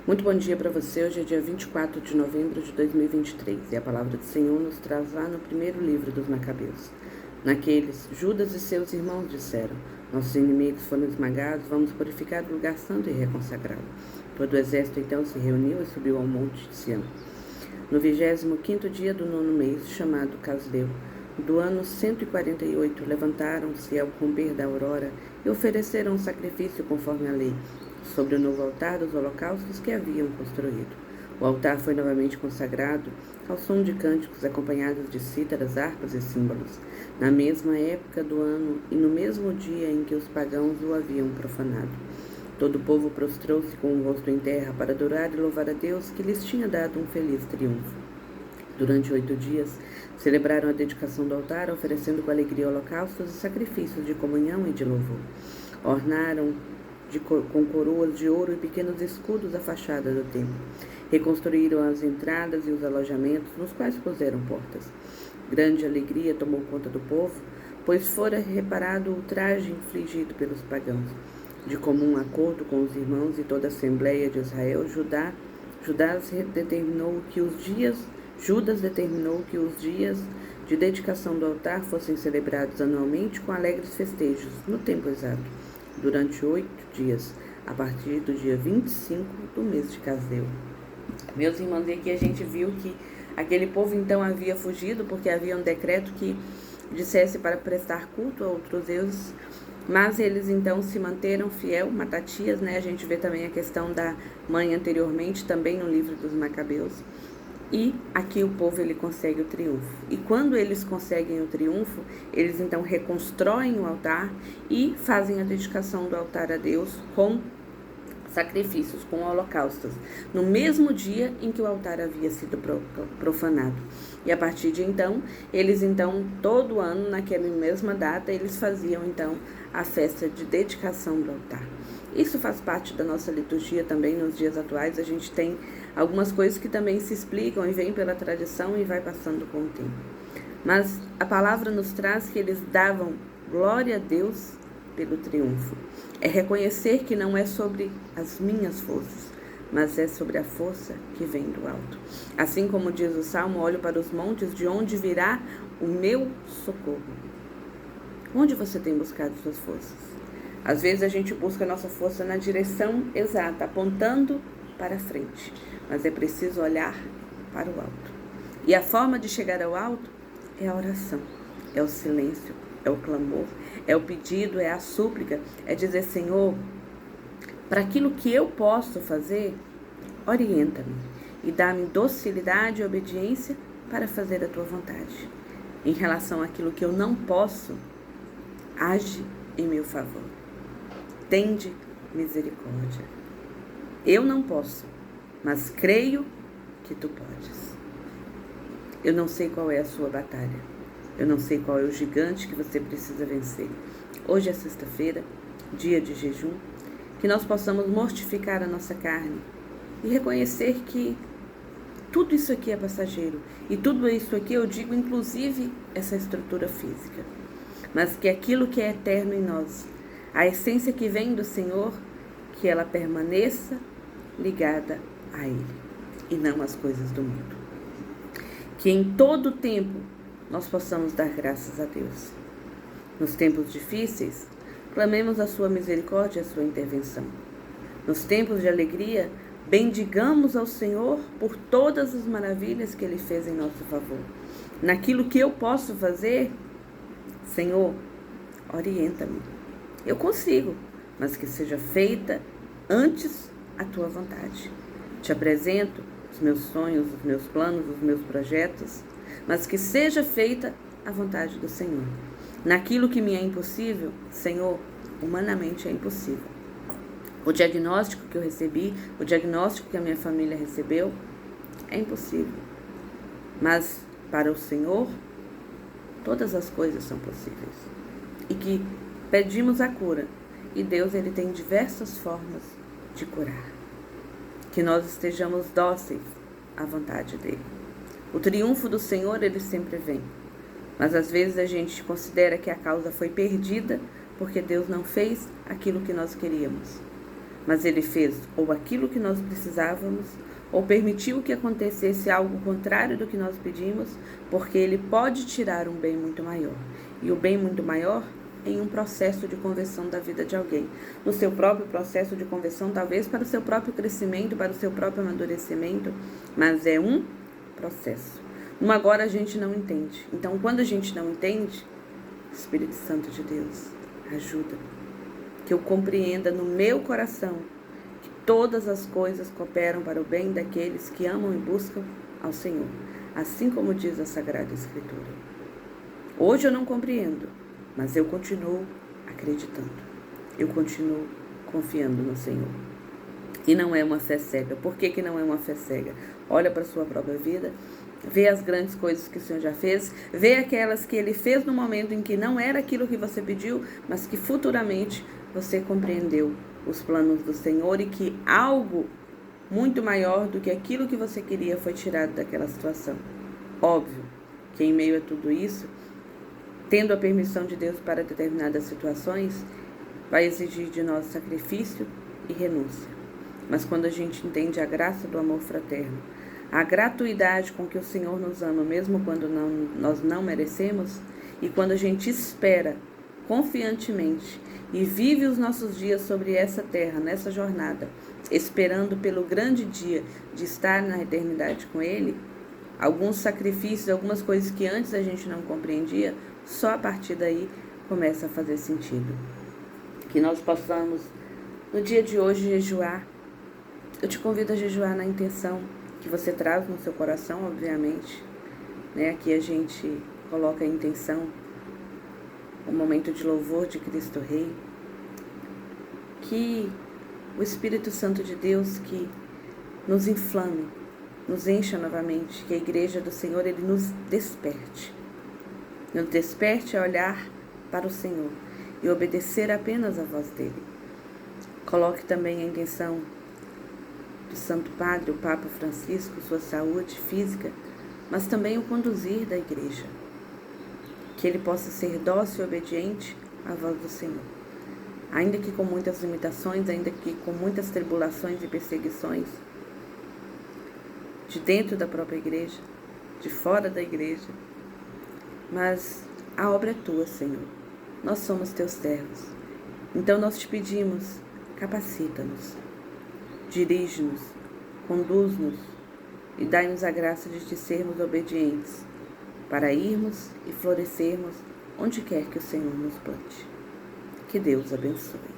Muito bom dia para você. Hoje é dia 24 de novembro de 2023 e a palavra do Senhor nos traz lá no primeiro livro dos Macabeus. Naqueles, Judas e seus irmãos disseram: nossos inimigos foram esmagados, vamos purificar o lugar santo e reconsagrá-lo. Todo o exército então se reuniu e subiu ao monte de Sião. No 25º dia do 9º mês, chamado Casleu, do ano 148, levantaram-se ao romper da aurora e ofereceram um sacrifício conforme a lei, sobre o novo altar dos holocaustos que haviam construído. O altar foi novamente consagrado ao som de cânticos acompanhados de cítaras, harpas e símbolos, na mesma época do ano e no mesmo dia em que os pagãos o haviam profanado. Todo o povo prostrou-se com o rosto em terra para adorar e louvar a Deus, que lhes tinha dado um feliz triunfo. Durante 8 dias, celebraram a dedicação do altar, oferecendo com alegria holocaustos e sacrifícios de comunhão e de louvor. Ornaram com coroas de ouro e pequenos escudos a fachada do templo. Reconstruíram as entradas e os alojamentos, nos quais puseram portas. Grande alegria tomou conta do povo, pois fora reparado o ultraje infligido pelos pagãos. De comum acordo com os irmãos e toda a Assembleia de Israel, Judas determinou que os dias de dedicação do altar fossem celebrados anualmente com alegres festejos, no tempo exato, durante 8 dias, a partir do dia 25 do mês de Casleu. Meus irmãos, e aqui a gente viu que aquele povo então havia fugido, porque havia um decreto que dissesse para prestar culto a outros deuses, mas eles então se manteram fiel. Matatias, a gente vê também a questão da mãe anteriormente, também no livro dos Macabeus. E aqui o povo ele consegue o triunfo. E quando eles conseguem o triunfo, eles então reconstroem o altar e fazem a dedicação do altar a Deus com sacrifícios, com holocaustos, no mesmo dia em que o altar havia sido profanado. E a partir de então, eles então, todo ano, naquela mesma data, eles faziam então a festa de dedicação do altar. Isso faz parte da nossa liturgia também nos dias atuais. A gente tem algumas coisas que também se explicam e vêm pela tradição e vai passando com o tempo. Mas a palavra nos traz que eles davam glória a Deus pelo triunfo. É reconhecer que não é sobre as minhas forças, mas é sobre a força que vem do alto. Assim como diz o Salmo: olho para os montes, de onde virá o meu socorro. Onde você tem buscado suas forças? Às vezes a gente busca a nossa força na direção exata, apontando para frente, mas é preciso olhar para o alto. E a forma de chegar ao alto é a oração, é o silêncio, é o clamor, é o pedido, é a súplica, é dizer: Senhor, para aquilo que eu posso fazer, orienta-me e dá-me docilidade e obediência para fazer a tua vontade. Em relação àquilo que eu não posso, age em meu favor. Tende misericórdia. Eu não posso, mas creio que tu podes. Eu não sei qual é a sua batalha. Eu não sei qual é o gigante que você precisa vencer. Hoje é sexta-feira, dia de jejum, que nós possamos mortificar a nossa carne e reconhecer que tudo isso aqui é passageiro. E tudo isso aqui eu digo inclusive essa estrutura física. Mas que aquilo que é eterno em nós, a essência que vem do Senhor, que ela permaneça ligada a Ele e não às coisas do mundo. Que em todo tempo nós possamos dar graças a Deus. Nos tempos difíceis, clamemos a sua misericórdia e a sua intervenção. Nos tempos de alegria, bendigamos ao Senhor por todas as maravilhas que Ele fez em nosso favor. Naquilo que eu posso fazer, Senhor, orienta-me. Eu consigo, mas que seja feita antes a tua vontade. Te apresento os meus sonhos, os meus planos, os meus projetos, mas que seja feita a vontade do Senhor. Naquilo que me é impossível, Senhor, humanamente é impossível. O diagnóstico que eu recebi, o diagnóstico que a minha família recebeu, é impossível. Mas para o Senhor, todas as coisas são possíveis. E que pedimos a cura, e Deus ele tem diversas formas de curar. Que nós estejamos dóceis à vontade dele. O triunfo do Senhor, ele sempre vem. Mas às vezes a gente considera que a causa foi perdida porque Deus não fez aquilo que nós queríamos. mas Ele fez ou aquilo que nós precisávamos, ou permitiu que acontecesse algo contrário do que nós pedimos, porque Ele pode tirar um bem muito maior. E o bem muito maior em um processo de conversão da vida de alguém. No seu próprio processo de conversão, talvez para o seu próprio crescimento, para o seu próprio amadurecimento, mas é um processo. No agora a gente não entende. Então, quando a gente não entende, Espírito Santo de Deus, ajuda. Que eu compreenda no meu coração que todas as coisas cooperam para o bem daqueles que amam e buscam ao Senhor, assim como diz a Sagrada Escritura. Hoje eu não compreendo, mas eu continuo acreditando. Eu continuo confiando no Senhor. E não é uma fé cega. Por que não é uma fé cega? Olha para a sua própria vida, vê as grandes coisas que o Senhor já fez, vê aquelas que Ele fez no momento em que não era aquilo que você pediu, mas que futuramente você compreendeu os planos do Senhor e que algo muito maior do que aquilo que você queria foi tirado daquela situação. Óbvio que em meio a tudo isso, tendo a permissão de Deus para determinadas situações, vai exigir de nós sacrifício e renúncia. Mas quando a gente entende a graça do amor fraterno, a gratuidade com que o Senhor nos ama, mesmo quando nós não merecemos, e quando a gente espera confiantemente e vive os nossos dias sobre essa terra, nessa jornada, esperando pelo grande dia de estar na eternidade com Ele, alguns sacrifícios, algumas coisas que antes a gente não compreendia, só a partir daí começa a fazer sentido. Que nós possamos, no dia de hoje, jejuar. Eu te convido a jejuar na intenção que você traz no seu coração, obviamente. Aqui a gente coloca a intenção, o momento de louvor de Cristo Rei. Que o Espírito Santo de Deus que nos inflame, nos encha novamente, que a Igreja do Senhor, Ele nos desperte a olhar para o Senhor e obedecer apenas a voz dEle. Coloque também a intenção do Santo Padre, o Papa Francisco, sua saúde física, mas também o conduzir da Igreja. Que ele possa ser dócil e obediente à voz do Senhor. Ainda que com muitas limitações, ainda que com muitas tribulações e perseguições, de dentro da própria Igreja, de fora da Igreja, mas a obra é tua, Senhor. Nós somos teus servos. Então nós te pedimos, capacita-nos, dirige-nos, conduz-nos e dai-nos a graça de te sermos obedientes, para irmos e florescermos onde quer que o Senhor nos plante. Que Deus abençoe.